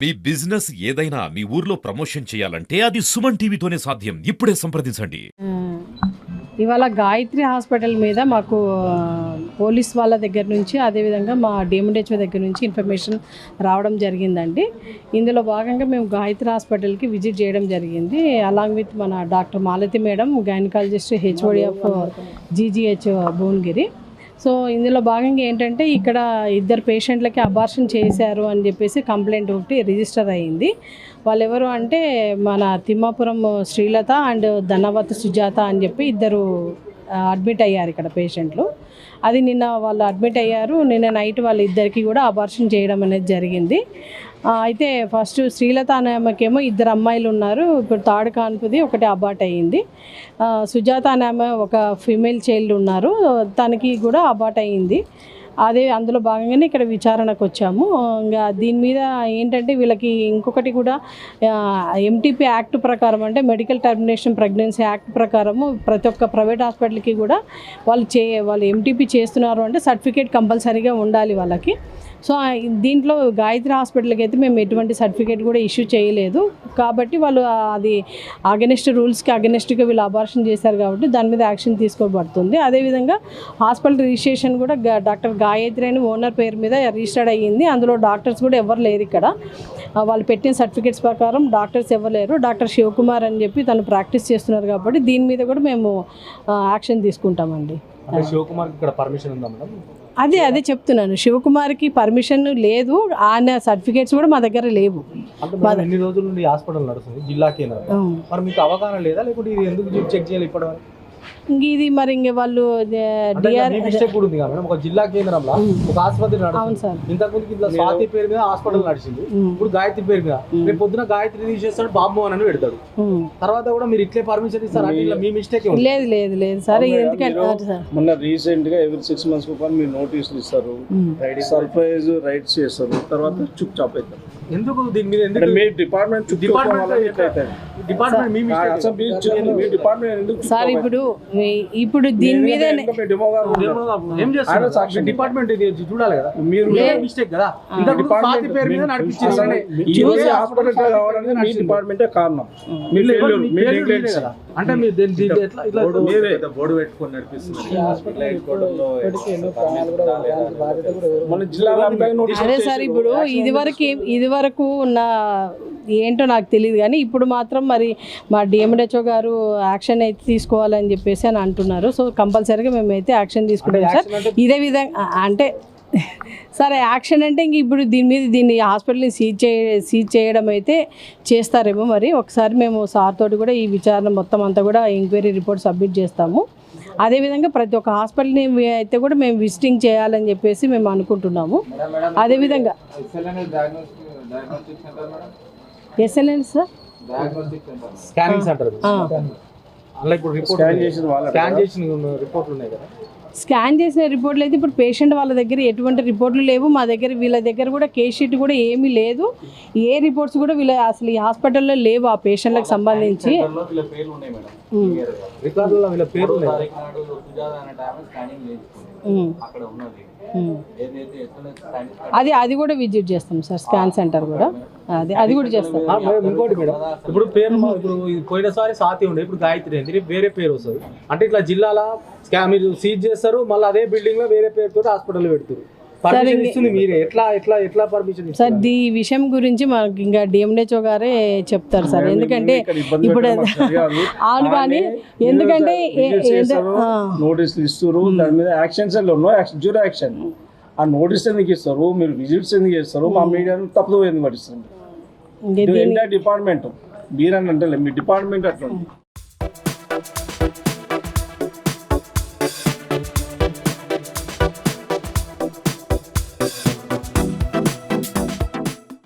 మీ business ఏదైనా మీ ఊర్లో promotion చేయాలంటే అది సుమన్ టీవీతోనే సాధ్యం. ఇప్పుడే సంప్రదించండి. ఇవాళ గాయత్రి హాస్పిటల్ మీద మాకు పోలీస్ వాళ్ళ దగ్గర నుంచి అదేవిధంగా మా డిఎండిహెచ్ఓ దగ్గర నుంచి ఇన్ఫర్మేషన్ రావడం జరిగిందండి. ఇందులో భాగంగా మేము గాయత్రి హాస్పిటల్కి విజిట్ చేయడం జరిగింది. అలాంగ్ విత్ మన doctor Malathi madam, gynaecologist, HOD of GGH Bhuvanagiri. So ఇందులో భాగంగా ఏంటంటే ఇక్కడ ఇద్దరు పేషెంట్లకి అబార్షన్ చేశారు అని చెప్పేసి కంప్లైంట్ ఒకటి రిజిస్టర్ అయ్యింది. వాళ్ళు ఎవరు అంటే మన తిమ్మాపురం శ్రీలత అండ్ ధనవత్ సుజాత అని చెప్పి ఇద్దరు అడ్మిట్ అయ్యారు ఇక్కడ పేషెంట్లు. అది నిన్న వాళ్ళు అడ్మిట్ అయ్యారు. నిన్న నైట్ వాళ్ళ ఇద్దరికి కూడా అబార్షన్ చేయడం అనేది జరిగింది. అయితే ఫస్ట్ శ్రీలత అనే ఆమెకేమో ఇద్దరు అమ్మాయిలు ఉన్నారు. ఇప్పుడు థర్డ్ కాన్పుది ఒకటి అబార్ట్ అయ్యింది. సుజాత అనే ఆమె ఒక ఫీమేల్ చైల్డ్ ఉన్నారు, తనకి కూడా అబార్ట్ అయ్యింది. అదే అందులో భాగంగానే ఇక్కడ విచారణకు వచ్చాము. ఇంకా దీని మీద ఏంటంటే వీళ్ళకి ఇంకొకటి కూడా ఎంటీపీ యాక్ట్ ప్రకారం, అంటే మెడికల్ టర్మినేషన్ ప్రెగ్నెన్సీ యాక్ట్ ప్రకారము ప్రతి ఒక్క ప్రైవేట్ హాస్పిటల్కి కూడా వాళ్ళు ఎంటీపీ చేస్తున్నారు అంటే సర్టిఫికేట్ కంపల్సరీగా ఉండాలి వాళ్ళకి. సో దీంట్లో గాయత్రి హాస్పిటల్కి అయితే మేము ఎటువంటి సర్టిఫికేట్ కూడా ఇష్యూ చేయలేదు కాబట్టి వాళ్ళు అది అగెనిస్ట్ రూల్స్కి అగెనిస్ట్గా వీళ్ళు అబార్షన్ చేశారు కాబట్టి దాని మీద యాక్షన్ తీసుకోబడుతుంది. అదేవిధంగా హాస్పిటల్ రిజిస్ట్రేషన్ కూడా డాక్టర్ గాయత్రి అని ఓనర్ పేరు మీద రిజిస్టర్డ్ అయ్యింది. అందులో డాక్టర్స్ కూడా ఎవరు లేరు ఇక్కడ. వాళ్ళు పెట్టిన సర్టిఫికేట్స్ ప్రకారం డాక్టర్స్ ఎవరు లేరు. డాక్టర్ శివకుమార్ అని చెప్పి తను ప్రాక్టీస్ చేస్తున్నారు కాబట్టి దీని మీద కూడా మేము యాక్షన్ తీసుకుంటామండి. శివకుమార్కి ఇక్కడ పర్మిషన్ ఉందా మేడం? అదే చెప్తున్నాను, శివకుమార్కి పర్మిషన్ లేదు, ఆయన సర్టిఫికేట్స్ కూడా మా దగ్గర లేవు. ఎన్ని రోజుల నుండి హాస్పిటల్ నడుస్తుంది జిల్లా కేంద్రం, మరి మీకు అవగాహన లేదా, లేకుంటే ఇది ఎందుకు చెక్ చేయాలి ఇప్పుడు? ఇది మరి ఇంక వాళ్ళు ఒక జిల్లా కేంద్రంలో ఒక ఆసుపత్రి నడుస్తుంది. ఇంతకుముందు ఇట్లా స్వాతి పేరు మీద హాస్పిటల్ నడిచింది, ఇప్పుడు గాయత్రి పేరు మీద. రేపు పొద్దున గాయత్రి రిలీజ్ చేస్తాడు, బాబు అని పెడతాడు. తర్వాత కూడా మీరు ఇట్లే పర్మిషన్ ఇస్తారు? మీ మిస్టేక్ లేదు సార్. మొన్న రీసెంట్ గా ఎవ్రీ 6 months మీరు నోటీసులు ఇస్తారు, సర్ప్రైజ్ రైట్స్ చేస్తారు, తర్వాత చుప్ చాప్ అవుతారు. ఎందుకు దీని మీద మీ డిపార్ట్మెంట్ సార్ ఇప్పుడు దీని మీద డిపార్ట్మెంట్ చూడాలి కదా, మీరు మిస్టేక్ కదా. పేరు మీద డిపార్ట్మెంటే కారణం. అంటే బోర్డు పెట్టుకొని నడిపిస్తున్నారు. అదే సార్, ఇప్పుడు ఇది వరకు ఉన్న ఏంటో నాకు తెలియదు కానీ ఇప్పుడు మాత్రం మరి మా డిఎండిహెచ్ఓ గారు యాక్షన్ అయితే తీసుకోవాలని చెప్పేసి అని అంటున్నారు. సో కంపల్సరీగా మేమైతే యాక్షన్ తీసుకుంటాం సార్. ఇదే విధంగా అంటే సరే యాక్షన్ అంటే ఇంక ఇప్పుడు దీన్ని హాస్పిటల్ని సీజ్ చేయడం అయితే చేస్తారేమో. మరి ఒకసారి మేము సార్ తోటి కూడా ఈ విచారణ మొత్తం అంతా కూడా ఎంక్వైరీ రిపోర్ట్ సబ్మిట్ చేస్తాము. అదేవిధంగా ప్రతి ఒక్క హాస్పిటల్ని అయితే కూడా మేము విజిటింగ్ చేయాలని చెప్పేసి మేము అనుకుంటున్నాము. అదేవిధంగా SLN sir scanning centre scan చేసిన రిపోర్ట్లు అయితే ఇప్పుడు పేషెంట్ వాళ్ళ దగ్గర ఎటువంటి రిపోర్ట్లు లేవు. మా దగ్గర వీళ్ళ దగ్గర కూడా కేస్ షీట్ కూడా ఏమీ లేదు. ఏ రిపోర్ట్స్ కూడా వీళ్ళ అసలు ఈ హాస్పిటల్లో లేవు ఆ పేషెంట్లకు సంబంధించి. అది కూడా విజిట్ చేస్తాం సార్, స్కాన్ సెంటర్ కూడా అది కూడా చేస్తాం. ఇంకోటి మేడం, ఇప్పుడు పేరు పోయినసారి సాతి ఉండే, ఇప్పుడు గాయత్రి అండి, వేరే పేరు వస్తుంది. అంటే ఇట్లా జిల్లాల మీరు సీజ్ చేస్తారు, మళ్ళీ అదే బిల్డింగ్ లో వేరే పేరుతో హాస్పిటల్ పెడతారు. సార్ ఈ విషయం గురించి మనకి ఇంకా డిఎండిహెచ్ఓ గారే చెప్తారు సార్. ఎందుకంటే ఇప్పుడు అవును, కానీ ఎందుకంటే నోటీసులు ఇస్తారు, దాని మీద యాక్షన్స్ జీరో యాక్షన్. ఆ నోటీస్ ఎందుకు ఇస్తారు, మీరు విజిట్స్ ఎందుకు చేస్తారు, మా మీడియాను తప్పుదో ఎందుకు పట్టిస్తారు? డిపార్ట్మెంట్ మీరని అంటే మీ డిపార్ట్మెంట్ అట్లా